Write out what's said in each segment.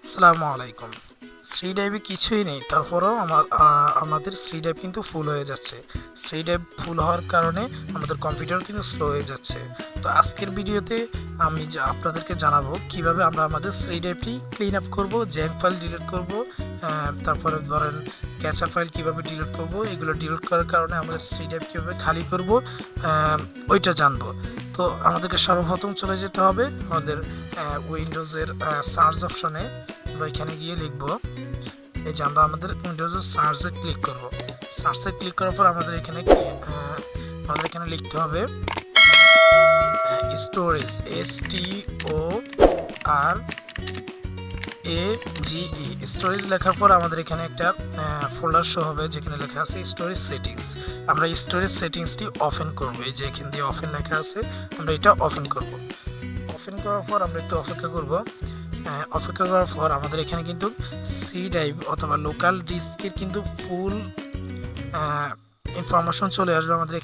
আসসালামু আলাইকুম। থ্রি ড্রাইভে কিছুই নেই, তারপরেও আমাদের থ্রি ড্রাইভ কিন্তু ফুল হয়ে যাচ্ছে। থ্রি ড্রাইভ ফুল হওয়ার কারণে আমাদের কম্পিউটার কিন্তু স্লো হয়ে যাচ্ছে। তো আজকের ভিডিওতে আমি আপনাদেরকে জানাবো কিভাবে আমরা আমাদের থ্রি ড্রাইভটি ক্লিন আপ করবো, জ্যাঙ্ক ফাইল ডিলিট করবো, তারপরে ধরেন ক্যাচা ফাইল কীভাবে ডিলিট করবো, এগুলো ডিলিট করার কারণে আমাদের থ্রি ড্রাইভ কীভাবে খালি করবো ওইটা জানবো। তো আমাদেরকে সর্বপ্রথম চলে যেতে হবে আমাদের উইন্ডোজের সার্চ অপশনে। আমরা এখানে গিয়ে লিখব, এই যে আমরা আমাদের উইন্ডোজের সার্চে ক্লিক করব। সার্চে ক্লিক করার পর আমাদের এখানে লিখতে হবে স্টোরেজ, STORAGE। স্টোরেজ লেখার পর আমাদের এখানে একটা ফোল্ডার শো হবে যেখানে লেখা আছে স্টোরেজ সেটিংস। আমরা স্টোরেজ সেটিংসটি ওপেন করব। এই যে এখান দিয়ে ওপেন লেখা আছে, আমরা এটা ওপেন করব। ওপেন করার পর আমরা একটু অপেক্ষা করব। অপেক্ষা করার পর আমাদের এখানে কিন্তু সি ড্রাইভ অথবা লোকাল ডিস্কের কিন্তু ফুল ইনফরমেশন চলে আসবে। আমাদের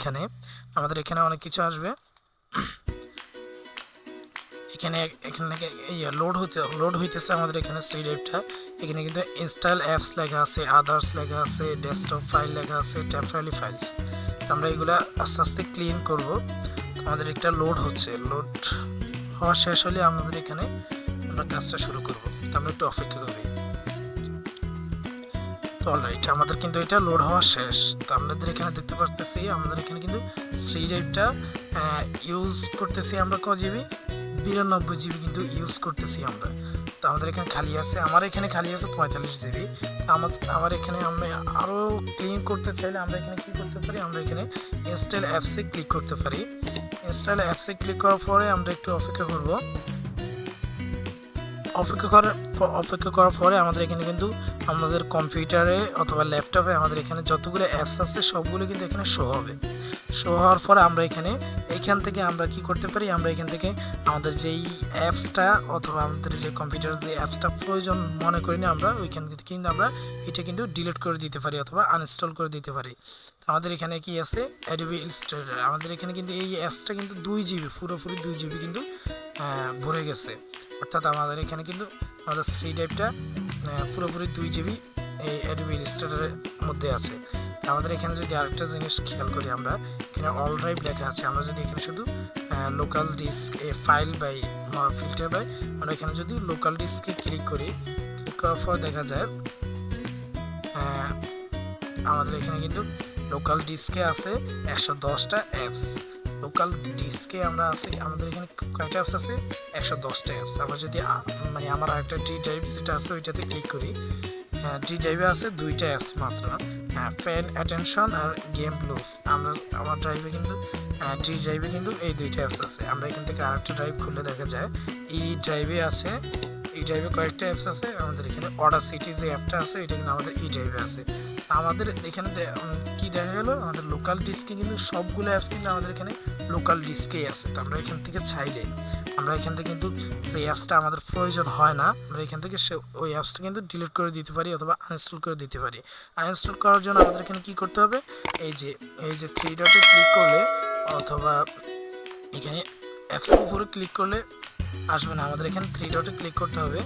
এখানে অনেক কিছু আসবে। এখানে লোড হইতেছে আমাদের এখানে সি ড্রাইভটা। এখানে কিন্তু ইনস্টল অ্যাপস লেখা আছে, আদার্স লেখা আছে, ডেস্কটপ ফাইল লেখা আছে, টেম্পোরারি ফাইলস। আমরা এগুলা আস্তে আস্তে ক্লিন করব। আমাদের একটা লোড হচ্ছে, লোড হওয়া শেষ হলে আমাদের এখানে আমরা কাজটা শুরু করব। তো আমরা একটু অপেক্ষা করি। তো অলরাইট, আমাদের কিন্তু এটা লোড হওয়া শেষ। তো আমাদের এখানে দেখতে পারতেছি আমাদের এখানে কিন্তু থ্রি ড্রাইভটা ইউজ করতেছি আমরা জিবি, 92 জিবি কিন্তু ইউজ করতেছি আমরা। তো আমাদের এখানে খালি আছে, আমার এখানে খালি আছে 45 জিবি। আমার এখানে আমরা আরও ক্লিন করতে চাইলে আমরা এখানে কী করতে পারি, আমরা এখানে ইনস্টল অ্যাপসে ক্লিক করতে পারি। ইনস্টল অ্যাপসে ক্লিক করার পরে আমরা একটু অপেক্ষা করব। অপেক্ষা করার পরে আমাদের এখানে কিন্তু আমাদের কম্পিউটারে অথবা ল্যাপটপে আমাদের এখানে যতগুলো অ্যাপস আছে সবগুলো কিন্তু এখানে শো হবে। শো হওয়ার পরে আমরা এইখান থেকে আমরা কি করতে পারি, আমরা এখান থেকে আমাদের যেই অ্যাপসটা অথবা আমাদের যে কম্পিউটার যে অ্যাপসটা প্রয়োজন মনে করি না, আমরা ওইখান থেকে কিন্তু আমরা এটা কিন্তু ডিলিট করে দিতে পারি অথবা আনইনস্টল করে দিতে পারি। আমাদের এখানে কি আছে, অ্যাডোবি ইলাস্ট্রেটর। আমাদের এখানে কিন্তু এই অ্যাপসটা কিন্তু 2 জিবি, পুরোপুরি 2 জিবি কিন্তু ভরে গেছে। অর্থাৎ আমাদের এখানে কিন্তু আমাদের থ্রি ড্রাইভটা পুরোপুরি 2 জিবি এই অ্যাডোবি ইলাস্ট্রেটরের মধ্যে আছে। আমাদের এখানে যদি আরেকটা জিনিস খেয়াল করি, আমরা এখানে অল ড্রাইভ লেখা আছে। আমরা যদি এখানে শুধু local disk file by filter by, আমরা এখানে যদি লোকাল ডিস্কে ক্লিক করার পর দেখা যায় আমাদের এখানে কিন্তু লোকাল ডিস্কে আছে 110টা অ্যাপস। লোকাল ডিস্কে আমাদের এখানে কয়টা অ্যাপস আছে, 110টা অ্যাপস। আমরা যদি আমার আরেকটা ডি ড্রাইভ যেটা আছে ওইটাতে ক্লিক করি, ডি ড্রাইভে আছে 2টা অ্যাপস মাত্র, পেন অ্যাটেনশন আর গেম লুপ। আমার ড্রাইভে কিন্তু ডি ড্রাইভে কিন্তু এই 2টা অ্যাপস আছে। আমরা এখান থেকে আরেকটা ড্রাইভ খুললে দেখা যায় এই ড্রাইভে কয়েকটা অ্যাপস আছে। আমাদের এখানে অডাসিটি যে অ্যাপটা আছে এটা কিন্তু আমাদের এই ড্রাইভে আছে। আমাদের এখানে কি দেখা গেল, আমাদের লোকাল ডিস্কে কিন্তু সবগুলো অ্যাপস কিন্তু আমাদের এখানে লোকাল ডিস্কেই আছে। তো আমরা এখান থেকে চাইলে আমরা এখান থেকে কিন্তু যে অ্যাপসটা আমাদের প্রয়োজন হয় না, আমরা এখান থেকে ওই অ্যাপসটা কিন্তু ডিলিট করে দিতে পারি অথবা আনইনস্টল করে দিতে পারি। আনইনস্টল করার জন্য আমাদের এখানে কি করতে হবে, এই যে থ্রি ডটে ক্লিক করলে অথবা এখানে অ্যাপসের উপরে ক্লিক করলে আসবে না, আমাদের এখানে থ্রি ডটে ক্লিক করতে হবে।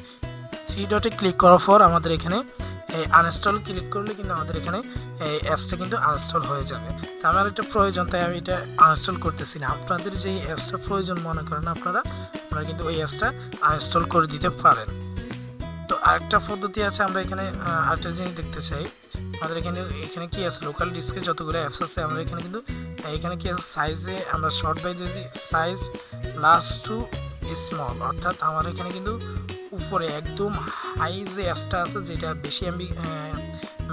থ্রি ডটে ক্লিক করার পর আমাদের এখানে আনইনস্টল ক্লিক করলে কিন্তু আমাদের এখানে এই অ্যাপসটা কিন্তু আনইনস্টল হয়ে যাবে। তো আমার এটা প্রয়োজন, তাই আমি এটা আনইনস্টল করতেছি না। আপনাদের যে অ্যাপসটা প্রয়োজন মনে করেন আপনারা কিন্তু ওই অ্যাপসটা আনইনস্টল করে দিতে পারেন। তো আরেকটা পদ্ধতি আছে, আমরা এখানে আরেকটা জিনিস দেখতে চাই। আমাদের এখানে কি আছে, লোকাল ডিস্কে যতগুলো অ্যাপস আছে আমরা এখানে কি আছে, সাইজে আমরা শর্ট বাই যদি সাইজ লাস্ট টু স্মল, অর্থাৎ আমার এখানে কিন্তু উপরে একদম হাই যে অ্যাপসটা আছে যেটা বেশি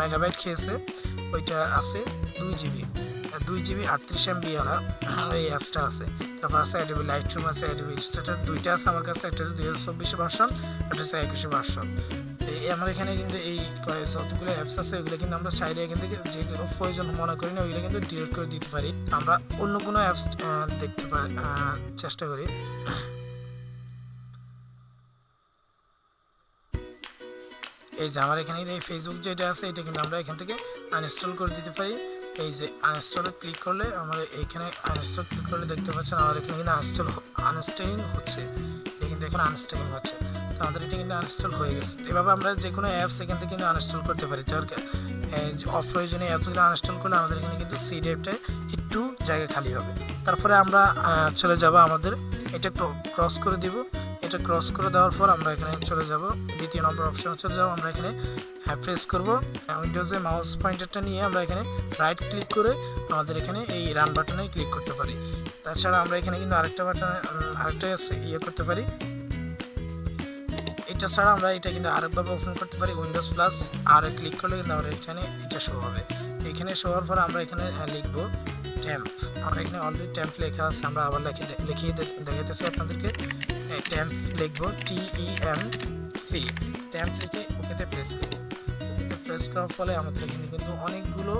মেগাবাইট খেয়েছে ওইটা আছে 2 জিবি 38 MB ওলা এই অ্যাপসটা আছে। তারপর আছে অ্যাডোবি লাইটরুম, আছে অ্যাডোবি ইলাস্ট্রেটর, 2টা আছে আমার কাছে। একটা হচ্ছে 2024 ভার্সন, একটা হচ্ছে 21 ভার্সন। আমার এখানে কিন্তু এই যতগুলো অ্যাপস আছে ওইগুলো কিন্তু আমরা চাইলে এখান থেকে যেগুলো প্রয়োজন মনে করি না ওইগুলো কিন্তু ডিলিট করে দিতে পারি। আমরা অন্য কোনো অ্যাপস দেখতে পারি, চেষ্টা করি। এই যে আমার এখানে এই ফেসবুক যেটা আছে এটা কিন্তু আমরা এখান থেকে আনইনস্টল করে দিতে পারি। এই যে আনইনস্টলে ক্লিক করলে দেখতে পাচ্ছেন আমার এখানে কিন্তু আনস্টেলিং হচ্ছে, এটা কিন্তু এখন আনস্টেলিং হচ্ছে। তো আমাদের এটা কিন্তু আনইনস্টল হয়ে গেছে। এভাবে আমরা যে কোনো অ্যাপস এখান থেকে কিন্তু আনইনস্টল করতে পারি। যার অপ্রয়োজনীয় অ্যাপসগুলো আনইনস্টল করলে আমাদের এখানে কিন্তু সি ড্রাইভটায় একটু জায়গা খালি হবে। তারপরে আমরা চলে যাব আমাদের এটা ক্রস করে দিব। এটা ক্রস করে দেওয়ার পর আমরা এখানে চলে যাব দ্বিতীয় নম্বর অপশনে চলে যাব। আমরা এখানে প্রেস করব উইন্ডোজে মাউস পয়েন্টারটা নিয়ে আমরা এখানে রাইট ক্লিক করে আমাদের এখানে এই রান বাটনে ক্লিক করতে পারি। তাছাড়া আমরা এখানে কিন্তু আরেকটা বাটনে আরেকটা করতে পারি। এটা ছাড়া আমরা এটা কিন্তু আরেকভাবে ওপেন করতে পারি। উইন্ডোজ প্লাস আর ক্লিক করলে কিন্তু আমরা এখানে এটা শো হবে। এখানে শো হওয়ার পর আমরা এখানে লিখব ট্যাম্প। আমরা এখানে অলরেডি ট্যাম্প লেখা আছে, আমরা আবার লিখিয়ে দেখাতেছি আপনাদেরকে। ট্যাম্প লিখবো TEMP, ট্যাম্প লিখে ওকেতে প্রেস করব। ওকেতে প্রেস করার ফলে আমাদের এখানে কিন্তু অনেকগুলো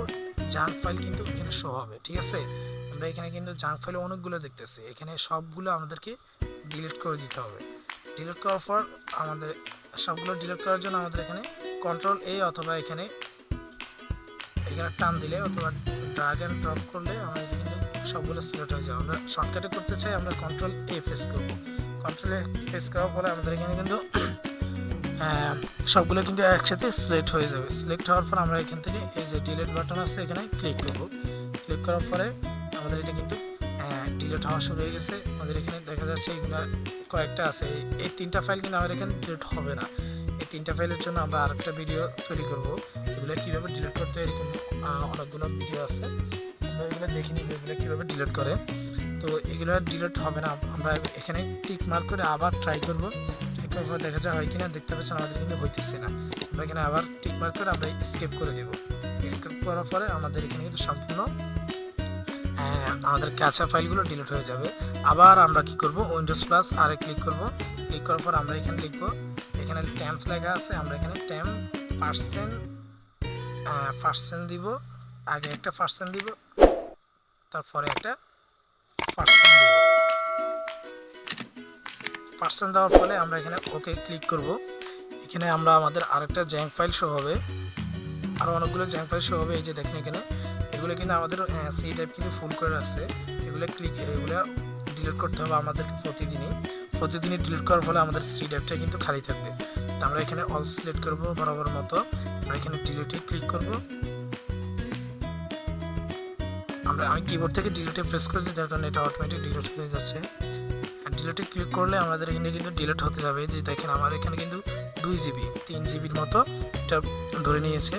জাঙ্ক ফাইল কিন্তু এখানে শো হবে। ঠিক আছে, আমরা এখানে কিন্তু জাঙ্ক ফাইল অনেকগুলো দেখতেছি। এখানে সবগুলো আমাদেরকে ডিলিট করে দিতে হবে। ডিলিট করার পর আমাদের সবগুলো ডিলিট করার জন্য আমাদের এখানে কন্ট্রোল A অথবা এখানে টান দিলে অথবা ড্র্যাগ এন্ড ড্রপ করলে আমাদের কিন্তু সবগুলো সিলেক্ট হয়ে যাবে। আমরা শর্টকাটে করতে চাই, আমরা কন্ট্রোল A প্রেস করব। কন্ট্রোল A প্রেস করার পরে আমাদের এখানে কিন্তু সবগুলো কিন্তু একসাথে সিলেক্ট হয়ে যাবে। সিলেক্ট হওয়ার পর আমরা এখান থেকে এই যে ডিলিট বাটন আছে এখানে ক্লিক করব। ক্লিক করার পরে আমাদের এটা কিন্তু ডিলিট হওয়া শুরু হয়ে গেছে। আমাদের এখানে দেখা যাচ্ছে এগুলো কয়েকটা আছে। এই 3টা ফাইল কিন্তু আমাদের এখানে ডিলিট হবে না। এই 3টা ফাইলের জন্য আমরা আরেকটা ভিডিও তৈরি করব। এগুলো কীভাবে ডিলিট করতে হয় এরকম অনেকগুলো ভিডিও আছে, আমরা এগুলো দেখে নিব এগুলো কীভাবে ডিলিট করে। তো এগুলো ডিলিট হবে না। আমরা এখানে টিক মার্ক করে আবার ট্রাই করব। ট্রাই করার পর দেখা যায় হয় কিনা, দেখতে পাচ্ছেন আমাদের কিন্তু হইতেছে না। আমরা এখানে আবার টিক মার্ক করে আমরা স্কেপ করে দেব। স্কেপ করার পরে আমাদের এখানে কিন্তু সম্পূর্ণ আমাদের কাঁচা ফাইলগুলো ডিলিট হয়ে যাবে। আবার আমরা কি করব, উইন্ডোজ প্লাস আর ক্লিক করব। ক্লিক করার পর আমরা এখানে লিখব, এখানে ট্যাম্পস লেখা আছে, আমরা এখানে পার্সেন্ট দিব। আগে একটা পার্সেন্ট দিব, তারপরে একটা পার্সেন্ট দিব। পার্সেন্ট দেওয়ার ফলে আমরা এখানে ওকে ক্লিক করব। এখানে আমরা আমাদের আরেকটা জ্যাঙ্ক ফাইল শো হবে, আরও অনেকগুলো জ্যাঙ্ক ফাইল শো হবে। এই যে দেখেন এখানে এগুলো কিন্তু আমাদের সি ড্রাইভ কিন্তু ফুল করে আছে। এগুলো ডিলিট করতে হবে আমাদের প্রতিদিনই ডিলিট করার ফলে আমাদের সি ড্রাইভটা কিন্তু খালি থাকবে। তো আমরা এখানে অল সিলেক্ট করব বরাবর মতো। আমরা এখানে ডিলিটে ক্লিক করব। আমি কিবোর্ড থেকে ডিলিটে প্রেস করেছি, যার কারণে এটা অটোমেটিক ডিলিট হয়ে যাচ্ছে। ডিলিটে ক্লিক করলে আমাদের এখানে কিন্তু ডিলিট হতে যাবে। যে দেখেন আমার এখানে কিন্তু 2 GB 3 GBর মতো এটা ধরে নিয়েছে।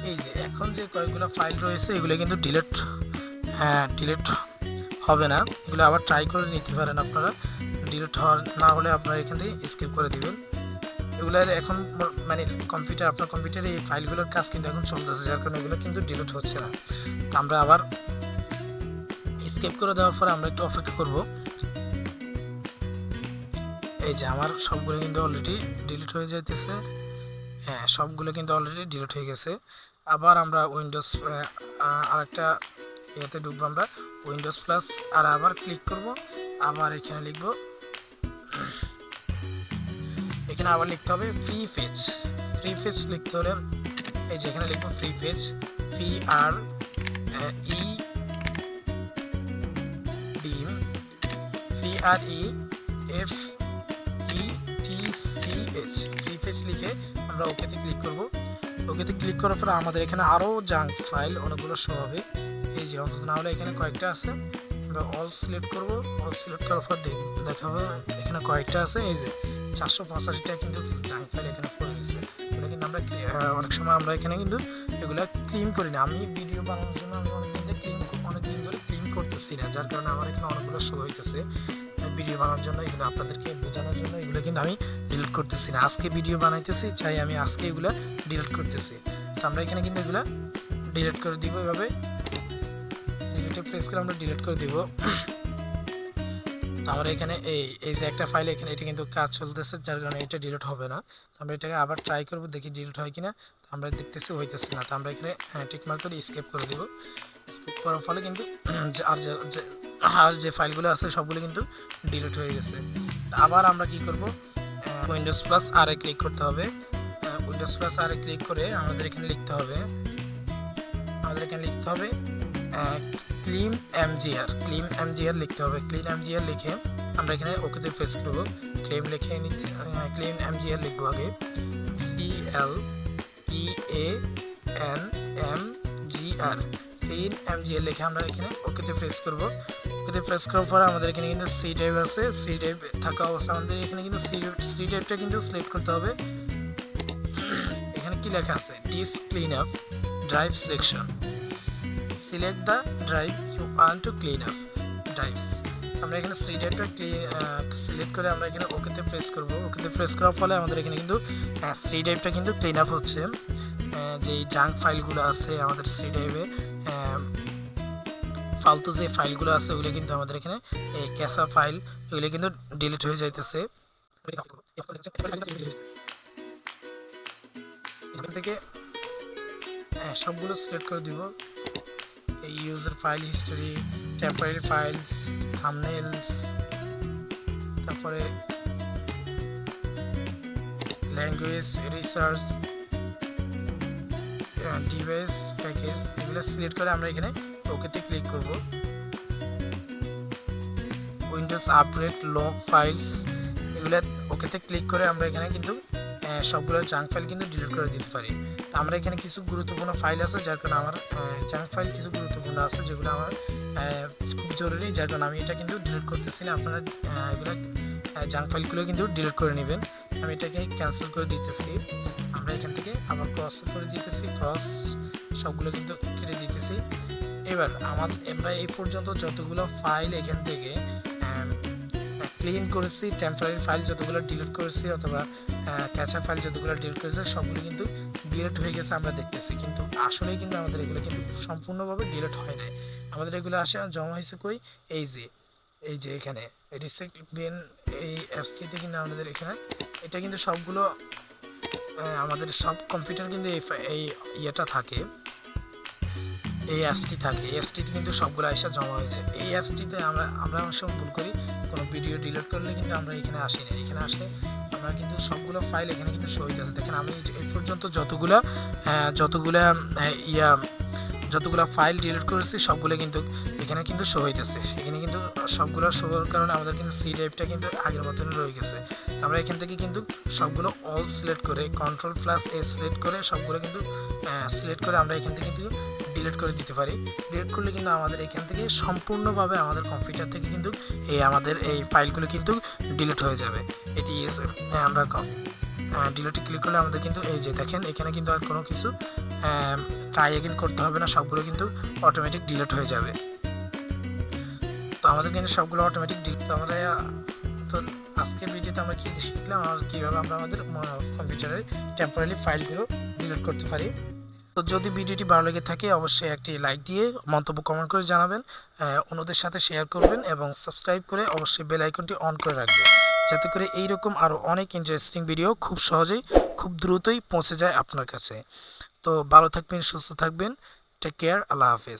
এই যে এখন যে কয়েকগুলো ফাইল রয়েছে এগুলো কিন্তু ডিলিট হবে না। এগুলো আবার ট্রাই করে নিতে পারেন আপনারা। ডিলিট না হলে আপনারা এখান থেকে স্কিপ করে দিবেন। এগুলোর এখন মানে আপনার কম্পিউটারে এই ফাইলগুলোর কাজ কিন্তু এখন চলতেছে, যার কারণে এগুলো কিন্তু ডিলিট হচ্ছে না। তো আমরা আবার স্কিপ করে দেওয়ার পরে আমরা একটু অপেক্ষা করব। এই যে আমার সবগুলো কিন্তু অলরেডি ডিলিট হয়ে যাইতেছে। হ্যাঁ, সবগুলো কিন্তু অলরেডি ডিলিট হয়ে গেছে। আবার আমরা উইন্ডোজ আরেকটা ইয়েতে ঢুকবো, আমরা উইন্ডোজ প্লাস আর আবার ক্লিক করব। আবার এখানে লিখব, এখানে আবার লিখতে হবে ফ্রি পেজ লিখতে হলে এই যে এখানে লিখব ফ্রি পেজ, ফ্রি পেজ লিখে আমরা ওকেতে ক্লিক করব। ওকেতে ক্লিক করার পর আমাদের এখানে আরও জাঙ্ক ফাইল অনেকগুলো শো হবে। এই যে অন্তত না হলে এখানে কয়েকটা আছে, আমরা অল সিলেক্ট করব। অল সিলেক্ট করার পর দেখাবো এখানে কয়েকটা আছে। এই যে 485টা কিন্তু জাঙ্ক ফাইল এখানে পড়ে গেছে। এগুলো কিন্তু আমরা অনেক সময় আমরা এখানে কিন্তু এগুলো ক্লিন করি না। আমি ভিডিও বানানোর জন্য আমি অনেকদিন ধরে ক্লিন করতেছি না, যার কারণে আমার এখানে অনেকগুলো শো হইতেছে। ভিডিও বানানোর জন্য এগুলো আপনাদেরকে বোঝানোর জন্য এগুলো কিন্তু আমি ডিলিট করতেছি না। আজকে ভিডিও বানাইতেছি, চাই আমি আজকে এগুলো ডিলিট করতেছি। তো আমরা এখানে কিন্তু এগুলো ডিলিট করে দিব। এভাবে ডিলিটে প্রেস করে আমরা ডিলিট করে দিব। আমরা এখানে এই যে একটা ফাইল এখানে এটা কিন্তু কাজ চলতেছে, যার কারণে এটা ডিলিট হবে না। আমরা এটাকে আবার ট্রাই করব, দেখি ডিলিট হয় কিনা। আমরা দেখতেছি হইতেছে না। তো আমরা এখানে টিক মার্ক করে স্কেপ করে দিব। স্কেপ করার ফলে কিন্তু আর যে ফাইলগুলো আছে সবগুলো কিন্তু ডিলিট হয়ে গেছে। আবার আমরা কি করব, উইন্ডোজ প্লাস আর ক্লিক করতে হবে। উইন্ডোজ প্লাস আর ক্লিক করে আমাদের এখানে লিখতে হবে ক্লিন এমজিআর লিখতে হবে। ক্লিন এমজিআর লিখে আমরা এখানে ওকেতে প্রেস করব। ক্লেম লিখে নিচ্ছি, ক্লেম MGL লিখবো আগে, CLEANMGR, ক্লিন MGL লিখে আমরা এখানে ওকেতে প্রেস করব। ওকেতে প্রেস করার পরে আমাদের এখানে কিন্তু সি ড্রাইভ আছে, সি ড্রাইভ থাকা অবস্থা আমাদের এখানে কিন্তু সি ড্রাইভটা কিন্তু সিলেক্ট করতে হবে। এখানে কি লেখা আছে, disk clean up drive selection, select the drive you want to clean up drives. আমরা এখানে সি ড্রাইভটা সিলেক্ট করে আমরা এখানে ওকেতে প্রেস করব। ওকেতে প্রেস করার ফলে আমাদের এখানে কিন্তু সি ড্রাইভটা কিন্তু ক্লিন আপ হচ্ছে। যে জাঙ্ক ফাইলগুলো আছে আমাদের সি ড্রাইভে, ফালতু যে ফাইলগুলো আছে ওগুলো কিন্তু আমাদের এখানে ক্যাশা ফাইল, ওগুলো কিন্তু ডিলিট হয়ে যাইতেছে। এখান থেকে সবগুলো সিলেক্ট করে দিব। এই user file history, temporary files, thumbnails, তারপরে ল্যাঙ্গুয়েজ রিসার্চ, ডিভাইস প্যাকেজ, এগুলো সিলেক্ট করে আমরা এখানে ওকেতে ক্লিক করব। উইন্ডোজ আপডেট লগ ফাইলস, এগুলো ওকেতে ক্লিক করে আমরা এখানে কিন্তু সবগুলো জাঙ্ক ফাইল কিন্তু ডিলিট করে দিতে পারি। তো আমরা এখানে কিছু গুরুত্বপূর্ণ ফাইল আছে, যার কারণে আমার জাঙ্ক ফাইল কিছু গুরুত্বপূর্ণ আছে যেগুলো আমার খুব জরুরি, যার কারণে আমি এটা কিন্তু ডিলিট করতেছি না। আপনারা এগুলো জাঙ্ক ফাইলগুলো কিন্তু ডিলিট করে নেবেন। আমি এটাকে ক্যান্সেল করে দিতেছি। আমরা এখান থেকে আবার ক্রস করে দিতেছি, ক্রস সবগুলো কিন্তু কেটে দিতেছি। এবার আমরা এই পর্যন্ত যতগুলো ফাইল এখান থেকে ক্লিন করেছি, টেম্পোরারি ফাইল যতগুলো ডিলিট করেছি অথবা ক্যাচা ফাইল যতগুলো ডিলিট করেছে সবগুলো কিন্তু ডিলিট হয়ে গেছে আমরা দেখতেছি, কিন্তু আসলেই কিন্তু আমাদের এগুলো কিন্তু সম্পূর্ণভাবে ডিলিট হয় নাই। আমাদের এগুলো জমা হয়েছে কই, এই যে এখানে রিসেক্টবিন এই অ্যাপসটিতে কিন্তু আমাদের এখানে এটা কিন্তু সবগুলো আমাদের সব কম্পিউটার কিন্তু এই ইয়েটা থাকে, এই অ্যাপসটি থাকে। এই অ্যাপসটিতে কিন্তু সবগুলো আইসা জমা হয়ে যায়। এই অ্যাপসটিতে আমরা অনেক সময় ভুল করি, কোনো ভিডিও ডিলিট করলে কিন্তু আমরা এখানে আসি না। এখানে আসলে আমরা কিন্তু সবগুলো ফাইল এখানে কিন্তু শো হইতেছে। দেখেন আমি এই পর্যন্ত যতগুলো ফাইল ডিলিট করেছি সবগুলো কিন্তু এখানে কিন্তু শো হইতেছে। এখানে কিন্তু সবগুলো শো হওয়ার কারণে আমাদের কিন্তু সি ড্রাইভটা কিন্তু আগের মতনই রয়ে গেছে। আমরা এখান থেকে কিন্তু সবগুলো অল সিলেক্ট করে Ctrl+A সিলেক্ট করে সবগুলো কিন্তু সিলেক্ট করে আমরা এখান থেকে কিন্তু ডিলিট করে দিতে পারি। ডিলিট করলে কিন্তু আমাদের এখান থেকে সম্পূর্ণভাবে আমাদের কম্পিউটার থেকে কিন্তু আমাদের এই ফাইলগুলো কিন্তু ডিলিট হয়ে যাবে। এটি আমরা ডিলিটে ক্লিক করলে আমাদের কিন্তু এই যে দেখেন এখানে কিন্তু আর কোনো কিছু ট্রাই এগেইন করতে হবে না, সবগুলো কিন্তু অটোমেটিক ডিলিট হয়ে যাবে। তো আমাদের কিন্তু সবগুলো অটোমেটিক ডিলিট। আমরা তো আজকের ভিডিওতে আমরা কী শিখলাম আর কীভাবে আমরা আমাদের কম্পিউটারের টেম্পোরারি ফাইলগুলো ডিলিট করতে পারি। তো যদি ভিডিওটি ভালো লেগে থাকে অবশ্যই একটি লাইক দিয়ে মন্তব্য কমেন্ট করে জানাবেন, অন্যদের সাথে শেয়ার করবেন এবং সাবস্ক্রাইব করে অবশ্যই বেল আইকনটি অন করে রাখবেন, যাতে করে এইরকম আরও অনেক ইন্টারেস্টিং ভিডিও খুব সহজেই খুব দ্রুতই পৌঁছে যায় আপনার কাছে। তো ভালো থাকবেন, সুস্থ থাকবেন, টেক কেয়ার, আল্লাহ হাফেজ।